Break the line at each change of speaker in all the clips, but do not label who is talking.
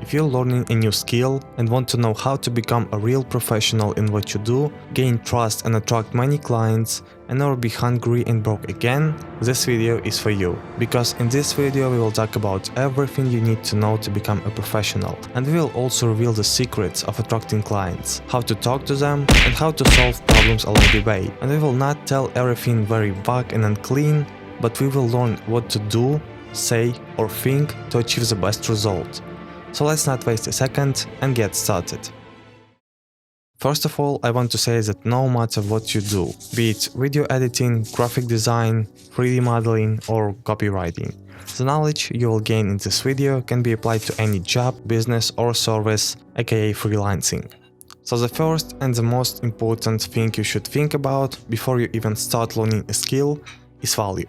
If you're learning a new skill and want to know how to become a real professional in what you do, gain trust and attract many clients, and never be hungry and broke again, this video is for you. Because in this video we will talk about everything you need to know to become a professional. And we will also reveal the secrets of attracting clients, how to talk to them, and how to solve problems along the way. And we will not tell everything very vague and unclean, but we will learn what to do, say, or think to achieve the best result. So let's not waste a second and get started. First of all, I want to say that no matter what you do, be it video editing, graphic design, 3D modeling, or copywriting, the knowledge you will gain in this video can be applied to any job, business, or service, aka freelancing. So the first and the most important thing you should think about before you even start learning a skill is value.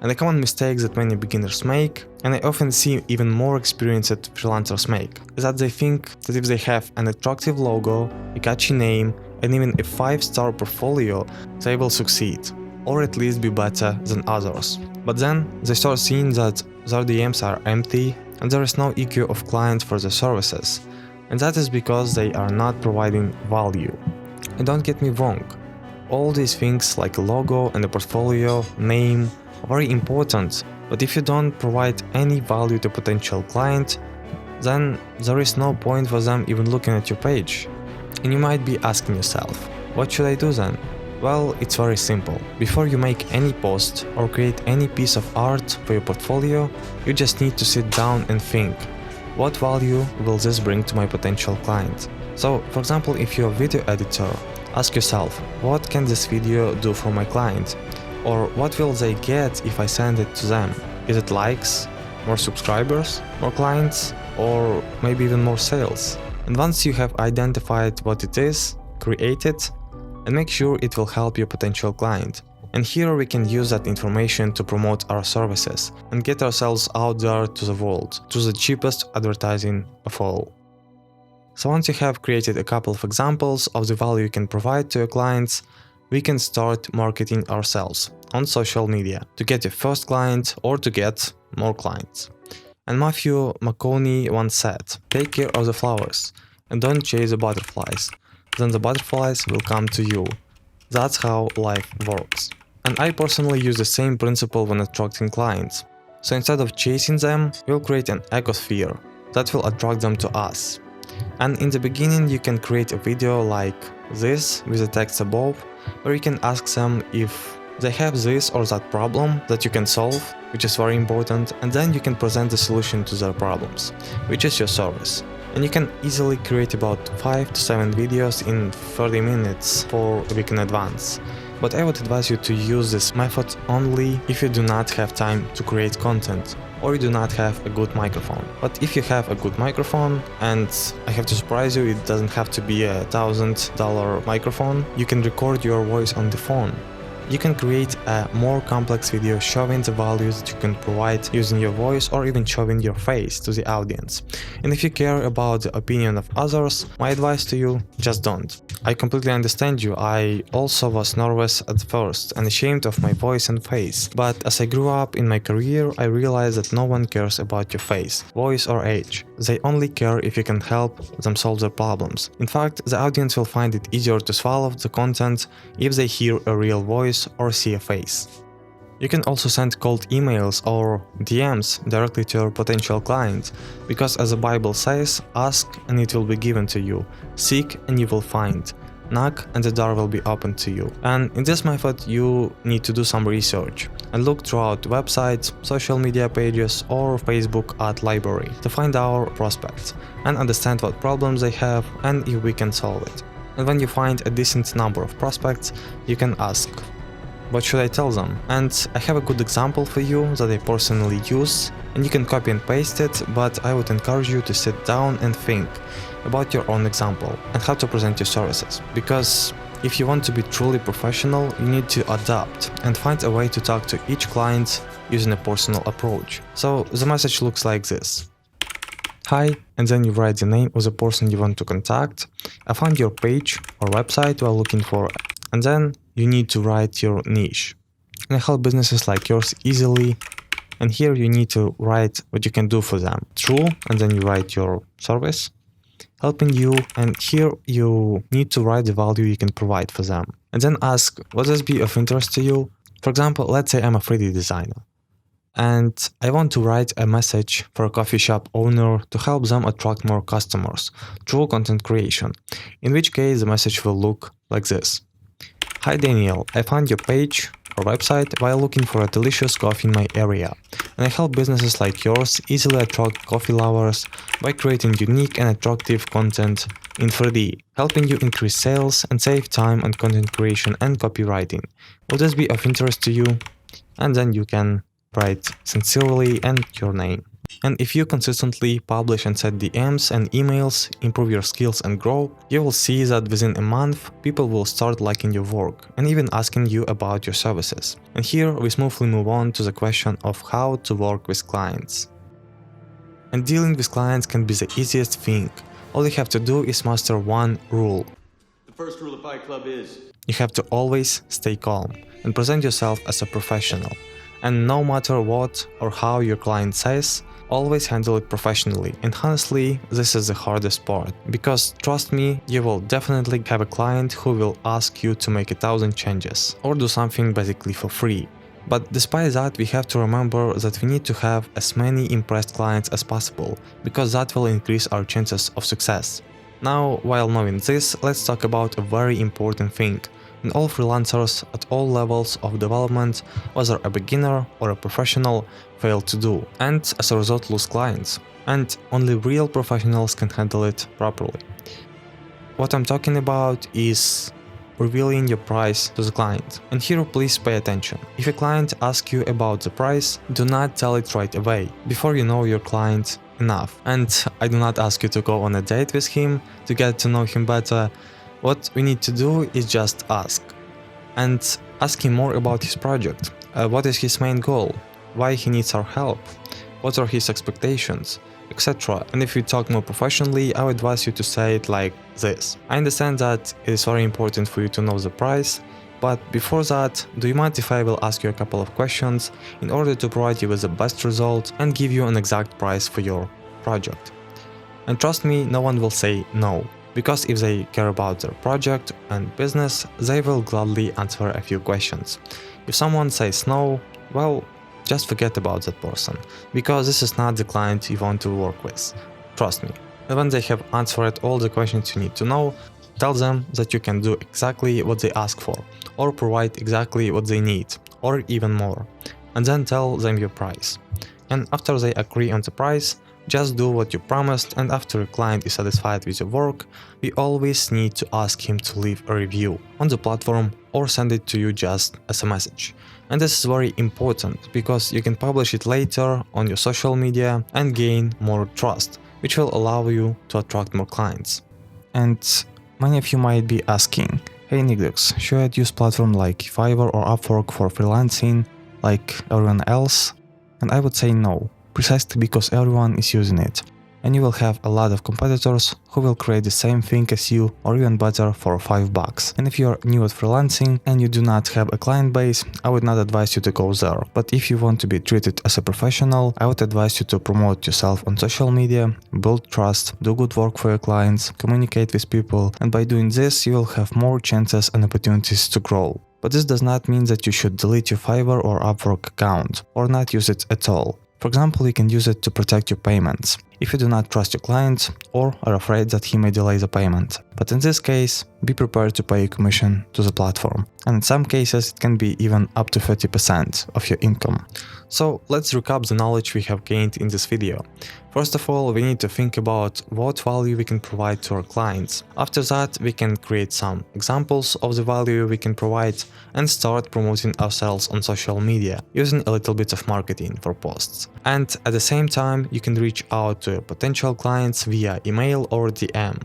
And a common mistake that many beginners make, and I often see even more experienced freelancers make, is that they think that if they have an attractive logo, a catchy name, and even a 5-star portfolio, they will succeed, or at least be better than others. But then they start seeing that their DMs are empty and there is no EQ of clients for their services, and that is because they are not providing value. And don't get me wrong, all these things like a logo and a portfolio, name, very important, but if you don't provide any value to potential client, then there is no point for them even looking at your page. And you might be asking yourself, what should I do then? Well, it's very simple. Before you make any post or create any piece of art for your portfolio, you just need to sit down and think, what value will this bring to my potential client? So, for example, if you're a video editor, ask yourself, what can this video do for my client? Or what will they get if I send it to them? Is it likes, more subscribers, more clients, or maybe even more sales? And once you have identified what it is, create it, and make sure it will help your potential client. And here we can use that information to promote our services and get ourselves out there to the world, to the cheapest advertising of all. So once you have created a couple of examples of the value you can provide to your clients, we can start marketing ourselves on social media to get your first client or to get more clients. And Matthew McConaughey once said, take care of the flowers and don't chase the butterflies, then the butterflies will come to you. That's how life works. And I personally use the same principle when attracting clients. So instead of chasing them, we'll create an ecosphere that will attract them to us. And in the beginning you can create a video like this with the text above, where you can ask them if they have this or that problem that you can solve, which is very important, and then you can present the solution to their problems, which is your service. And you can easily create about 5 to 7 videos in 30 minutes for a week in advance. But I would advise you to use this method only if you do not have time to create content or you do not have a good microphone. But if you have a good microphone, and I have to surprise you, it doesn't have to be a $1,000 microphone, you can record your voice on the phone. You can create a more complex video showing the values that you can provide using your voice or even showing your face to the audience. And if you care about the opinion of others, my advice to you, just don't. I completely understand you. I also was nervous at first and ashamed of my voice and face. But as I grew up in my career, I realized that no one cares about your face, voice or age. They only care if you can help them solve their problems. In fact, the audience will find it easier to swallow the content if they hear a real voice or see a face. You can also send cold emails or DMs directly to your potential client, because as the Bible says, ask and it will be given to you, seek and you will find, knock and the door will be opened to you. And in this method you need to do some research and look throughout websites, social media pages or Facebook ad library to find our prospects and understand what problems they have and if we can solve it. And when you find a decent number of prospects, you can ask, what should I tell them? And I have a good example for you that I personally use, and you can copy and paste it, but I would encourage you to sit down and think about your own example and how to present your services. Because if you want to be truly professional, you need to adapt and find a way to talk to each client using a personal approach. So the message looks like this. Hi, and then you write the name of the person you want to contact. I found your page or website while looking for, and then you need to write your niche. And I help businesses like yours easily And here you need to write what you can do for them. True, and then you write your service helping you, and here you need to write the value you can provide for them. And then ask, would this be of interest to you? For example, let's say I'm a 3D designer and I want to write a message for a coffee shop owner to help them attract more customers through content creation, in which case the message will look like this. Hi Daniel, I found your page or website while looking for a delicious coffee in my area, and I help businesses like yours easily attract coffee lovers by creating unique and attractive content in 3D, helping you increase sales and save time on content creation and copywriting. Would this be of interest to you? And then you can write sincerely and your name. And if you consistently publish and set DMs and emails, improve your skills and grow, you will see that within a month, people will start liking your work and even asking you about your services. And here we smoothly move on to the question of how to work with clients. And dealing with clients can be the easiest thing. All you have to do is master one rule.
The first rule of Fight Club is:
you have to always stay calm and present yourself as a professional. And no matter what or how your client says, always handle it professionally. And honestly, this is the hardest part, because trust me, you will definitely have a client who will ask you to make 1,000 changes or do something basically for free. But despite that, we have to remember that we need to have as many impressed clients as possible, because that will increase our chances of success. Now, while knowing this, let's talk about a very important thing. And all freelancers at all levels of development, whether a beginner or a professional, fail to do, and as a result lose clients. And only real professionals can handle it properly. What I'm talking about is revealing your price to the client. And here please pay attention. If a client asks you about the price, do not tell it right away, before you know your client enough. And I do not ask you to go on a date with him to get to know him better. What we need to do is just ask. And ask him more about his project. What is his main goal? Why he needs our help? What are his expectations? Etc. And if you talk more professionally, I would advise you to say it like this. I understand that it is very important for you to know the price, but before that, do you mind if I will ask you a couple of questions in order to provide you with the best result and give you an exact price for your project? And trust me, no one will say no. Because if they care about their project and business, they will gladly answer a few questions. If someone says no, well, just forget about that person, because this is not the client you want to work with. Trust me. And when they have answered all the questions you need to know, tell them that you can do exactly what they ask for, or provide exactly what they need, or even more. And then tell them your price. And after they agree on the price, just do what you promised, and after a client is satisfied with your work, we always need to ask him to leave a review on the platform or send it to you just as a message. And this is very important, because you can publish it later on your social media and gain more trust, which will allow you to attract more clients. And many of you might be asking, hey Nigdex, should I use platforms like Fiverr or Upwork for freelancing like everyone else? And I would say no. Precisely because everyone is using it, and you will have a lot of competitors who will create the same thing as you or even better for $5. And if you are new at freelancing and you do not have a client base, I would not advise you to go there. But if you want to be treated as a professional, I would advise you to promote yourself on social media, build trust, do good work for your clients, communicate with people, and by doing this you will have more chances and opportunities to grow. But this does not mean that you should delete your Fiverr or Upwork account or not use it at all. For example, you can use it to protect your payments if you do not trust your client or are afraid that he may delay the payment. But in this case, be prepared to pay a commission to the platform. And in some cases, it can be even up to 30% of your income. So let's recap the knowledge we have gained in this video. First of all, we need to think about what value we can provide to our clients. After that, we can create some examples of the value we can provide and start promoting ourselves on social media, using a little bit of marketing for posts. And at the same time, you can reach out to your potential clients via email or DM.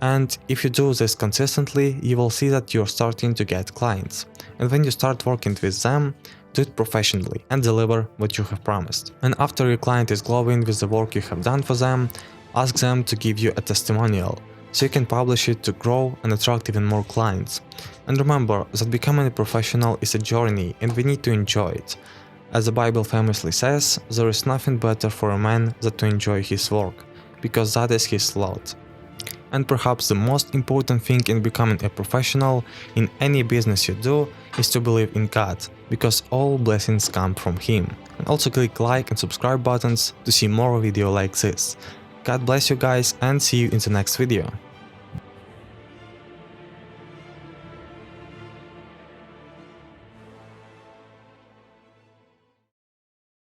And if you do this consistently, you will see that you're starting to get clients. And when you start working with them, do it professionally and deliver what you have promised. And after your client is glowing with the work you have done for them, ask them to give you a testimonial, so you can publish it to grow and attract even more clients. And remember that becoming a professional is a journey and we need to enjoy it. As the Bible famously says, there is nothing better for a man than to enjoy his work, because that is his lot. And perhaps the most important thing in becoming a professional in any business you do is to believe in God, because all blessings come from Him. And also click like and subscribe buttons to see more video like this. God bless you guys and see you in the next video.